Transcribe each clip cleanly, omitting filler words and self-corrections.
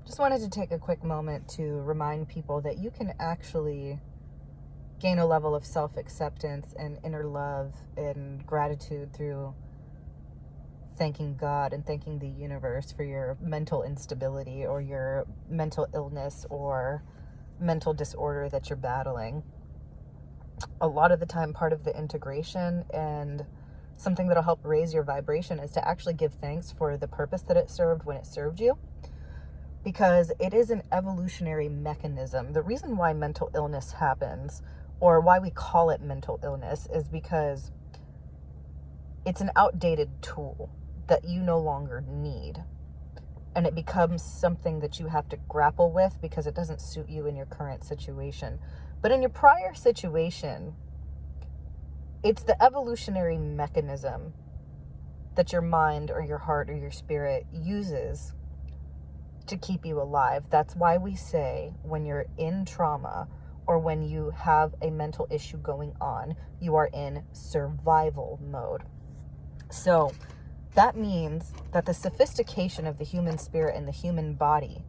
Just wanted to take a quick moment to remind people that you can actually gain a level of self-acceptance and inner love and gratitude through thanking God and thanking the universe for your mental instability or your mental illness or mental disorder that you're battling. A lot of the time, part of the integration and something that'll help raise your vibration is to actually give thanks for the purpose that it served when it served you, because it is an evolutionary mechanism. The reason why mental illness happens, or why we call it mental illness, is because it's an outdated tool that you no longer need. And it becomes something that you have to grapple with because it doesn't suit you in your current situation. But in your prior situation, it's the evolutionary mechanism that your mind or your heart or your spirit uses to keep you alive. That's why we say when you're in trauma or when you have a mental issue going on, you are in survival mode. So that means that the sophistication of the human spirit and the human body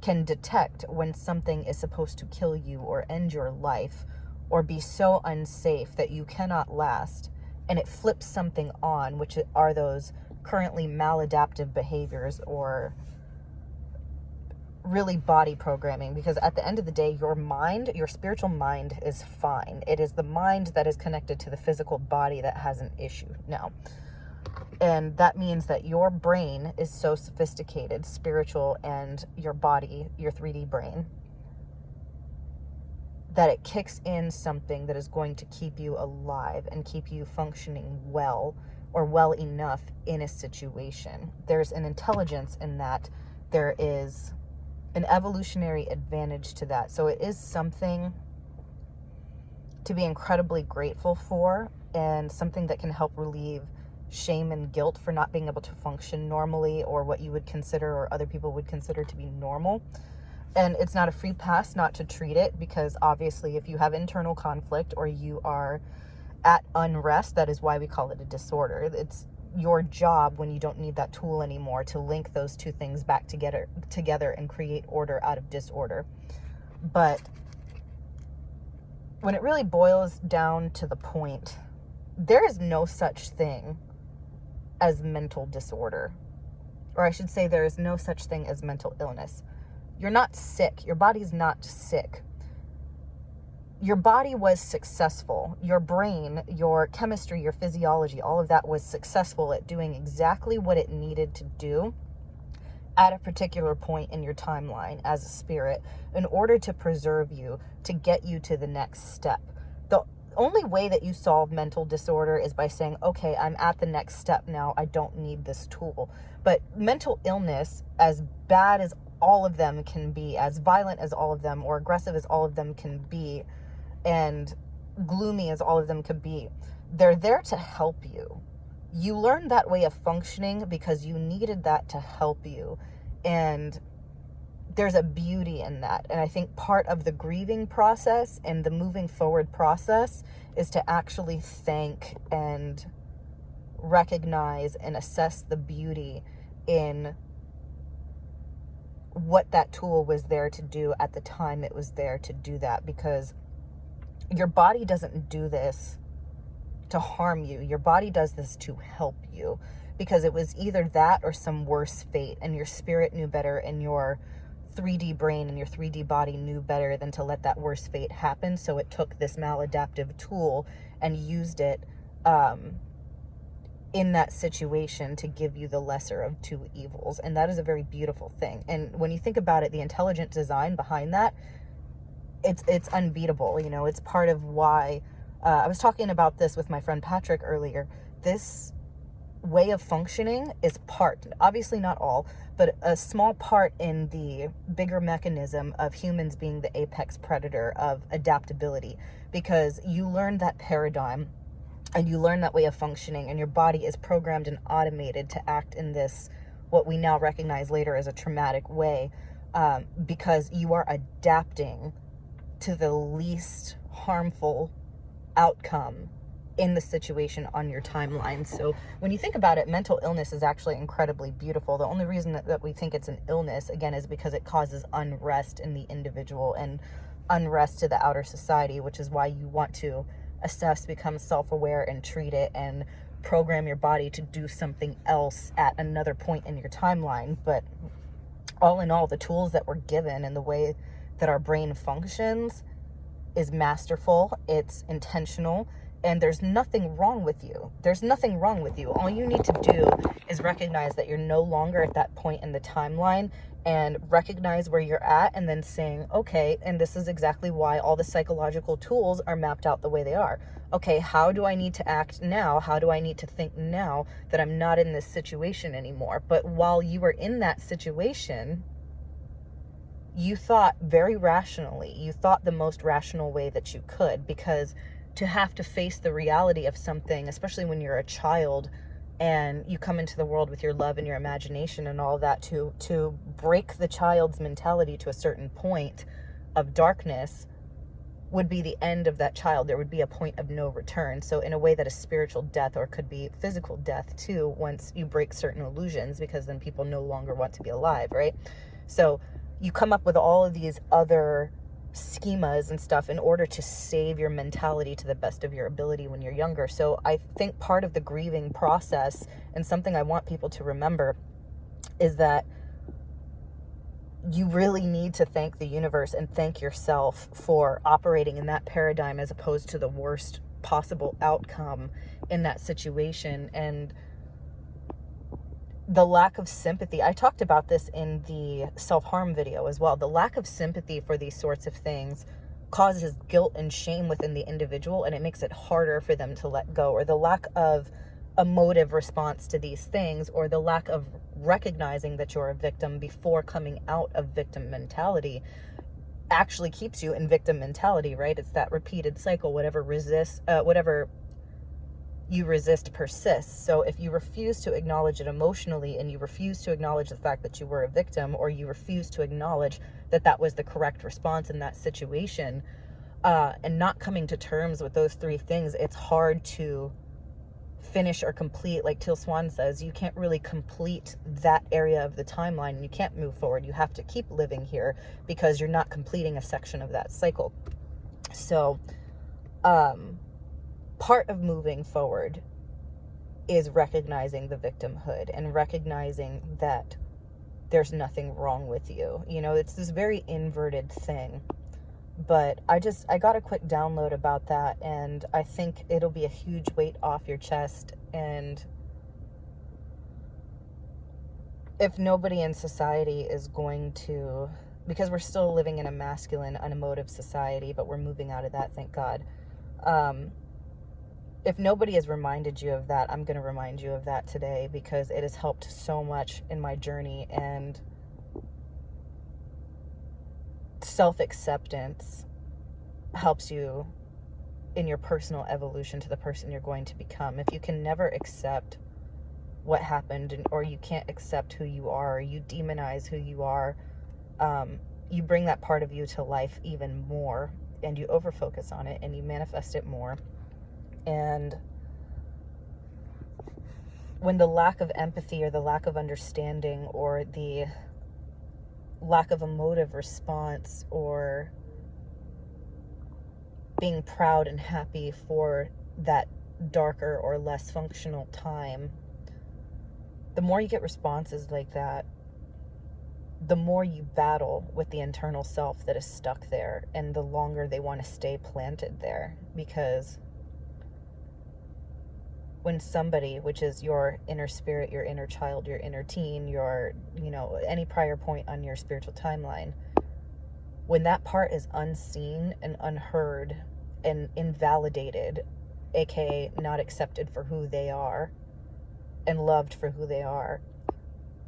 can detect when something is supposed to kill you or end your life or be so unsafe that you cannot last. And it flips something on, which are those currently maladaptive behaviors or really body programming. Because at the end of the day, your mind, your spiritual mind is fine. It is the mind that is connected to the physical body that has an issue now. And that means that your brain is so sophisticated, spiritual, and your body, your 3D brain, that it kicks in something that is going to keep you alive and keep you functioning well or well enough in a situation. There's an intelligence in that. There is an evolutionary advantage to that. So it is something to be incredibly grateful for, and something that can help relieve shame and guilt for not being able to function normally, or what you would consider or other people would consider to be normal. And it's not a free pass not to treat it, because obviously if you have internal conflict or you are at unrest, that is why we call it a disorder. It's your job, when you don't need that tool anymore, to link those two things back together and create order out of disorder. But when it really boils down to the point, there is no such thing as mental disorder. Or I should say, there is no such thing as mental illness. You're not sick. Your body's not sick. Your body was successful. Your brain, your chemistry, your physiology, all of that was successful at doing exactly what it needed to do at a particular point in your timeline as a spirit in order to preserve you, to get you to the next step. The only way that you solve mental disorder is by saying, okay, I'm at the next step now. I don't need this tool. But mental illness, as bad as all of them can be, as violent as all of them, or aggressive as all of them can be, and gloomy as all of them could be, they're there to help you. You learned that way of functioning because you needed that to help you. And there's a beauty in that. And I think part of the grieving process and the moving forward process is to actually thank and recognize and assess the beauty in what that tool was there to do at the time it was there to do that. Because your body doesn't do this to harm you. Your body does this to help you, because it was either that or some worse fate, and your spirit knew better, and your 3D brain and your 3D body knew better than to let that worse fate happen. So it took this maladaptive tool and used it in that situation to give you the lesser of two evils. And that is a very beautiful thing. And when you think about it, the intelligent design behind that, it's unbeatable. You know, it's part of why I was talking about this with my friend Patrick earlier. This way of functioning is part, obviously not all, but a small part in the bigger mechanism of humans being the apex predator of adaptability, because you learn that paradigm and you learn that way of functioning, and your body is programmed and automated to act in this, what we now recognize later as a traumatic way, because you are adapting to the least harmful outcome in the situation on your timeline. So when you think about it, mental illness is actually incredibly beautiful. The only reason that we think it's an illness, again, is because it causes unrest in the individual and unrest to the outer society, which is why you want to assess, become self-aware, and treat it, and program your body to do something else at another point in your timeline. But all in all, the tools that we're given and the way that our brain functions is masterful, it's intentional, and there's nothing wrong with you. There's nothing wrong with you. All you need to do is recognize that you're no longer at that point in the timeline, and recognize where you're at, and then saying, okay, and this is exactly why all the psychological tools are mapped out the way they are. Okay, how do I need to act now? How do I need to think now that I'm not in this situation anymore? But while you were in that situation, you thought very rationally. You thought the most rational way that you could, because to have to face the reality of something, especially when you're a child and you come into the world with your love and your imagination and all that, to break the child's mentality to a certain point of darkness would be the end of that child. There would be a point of no return. So in a way, that is spiritual death, or could be physical death too, once you break certain illusions, because then people no longer want to be alive, right? So you come up with all of these other schemas and stuff in order to save your mentality to the best of your ability when you're younger. So I think part of the grieving process, and something I want people to remember, is that you really need to thank the universe and thank yourself for operating in that paradigm, as opposed to the worst possible outcome in that situation. And the lack of sympathy, I talked about this in the self-harm video as well. The lack of sympathy for these sorts of things causes guilt and shame within the individual, and it makes it harder for them to let go. Or the lack of emotive response to these things, or the lack of recognizing that you're a victim before coming out of victim mentality, actually keeps you in victim mentality, right? It's that repeated cycle. Whatever you resist persists. So if you refuse to acknowledge it emotionally, and you refuse to acknowledge the fact that you were a victim, or you refuse to acknowledge that that was the correct response in that situation, and not coming to terms with those three things, it's hard to finish or complete. Like Teal Swan says, you can't really complete that area of the timeline, and you can't move forward. You have to keep living here, because you're not completing a section of that cycle. So, part of moving forward is recognizing the victimhood and recognizing that there's nothing wrong with you. You know, it's this very inverted thing. But I got a quick download about that, and I think it'll be a huge weight off your chest. And if nobody in society is going to, because we're still living in a masculine, unemotive society, but we're moving out of that, thank God. If nobody has reminded you of that, I'm going to remind you of that today, because it has helped so much in my journey. And self-acceptance helps you in your personal evolution to the person you're going to become. If you can never accept what happened, or you can't accept who you are, or you demonize who you are, you bring that part of you to life even more, and you overfocus on it, and you manifest it more. And when the lack of empathy, or the lack of understanding, or the lack of emotive response, or being proud and happy for that darker or less functional time, the more you get responses like that, the more you battle with the internal self that is stuck there, and the longer they want to stay planted there. Because when somebody, which is your inner spirit, your inner child, your inner teen, your, any prior point on your spiritual timeline, when that part is unseen and unheard and invalidated, aka not accepted for who they are and loved for who they are,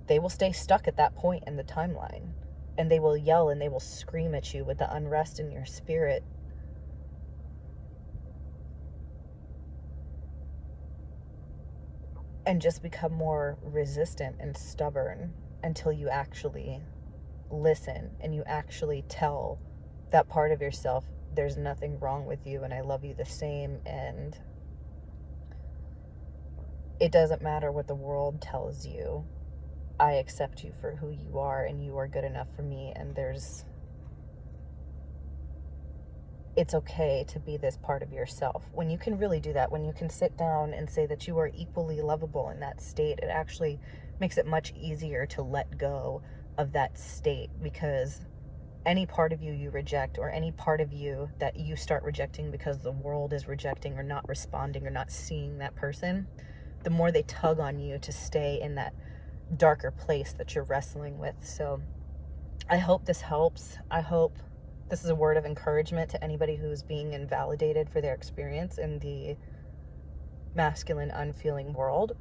they will stay stuck at that point in the timeline, and they will yell and they will scream at you with the unrest in your spirit. And just become more resistant and stubborn until you actually listen, and you actually tell that part of yourself, there's nothing wrong with you, and I love you the same, and it doesn't matter what the world tells you. I accept you for who you are, and you are good enough for me, and it's okay to be this part of yourself. When you can really do that, when you can sit down and say that you are equally lovable in that state, it actually makes it much easier to let go of that state, because any part of you reject, or any part of you that you start rejecting because the world is rejecting or not responding or not seeing that person, the more they tug on you to stay in that darker place that you're wrestling with. So I hope this helps. I hope this is a word of encouragement to anybody who's being invalidated for their experience in the masculine, unfeeling world.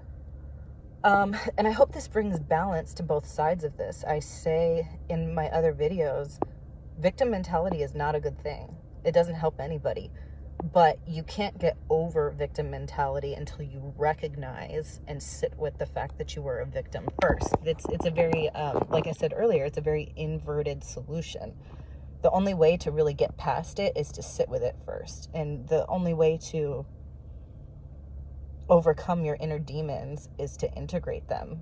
And I hope this brings balance to both sides of this. I say in my other videos, victim mentality is not a good thing. It doesn't help anybody. But you can't get over victim mentality until you recognize and sit with the fact that you were a victim first. It's a very, like I said earlier, it's a very inverted solution. The only way to really get past it is to sit with it first. And the only way to overcome your inner demons is to integrate them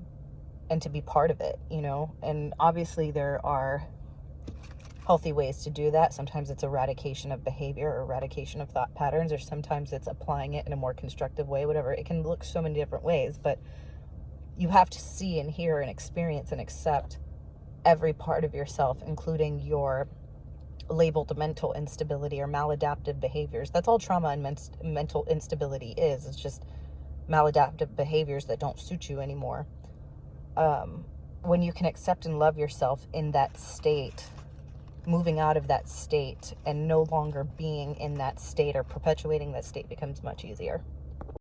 and to be part of it, you know? And obviously there are healthy ways to do that. Sometimes it's eradication of behavior or eradication of thought patterns, or sometimes it's applying it in a more constructive way, whatever. It can look so many different ways, but you have to see and hear and experience and accept every part of yourself, including your labeled mental instability or maladaptive behaviors. That's all trauma and mental instability is. It's just maladaptive behaviors that don't suit you anymore. When you can accept and love yourself in that state, moving out of that state and no longer being in that state or perpetuating that state becomes much easier.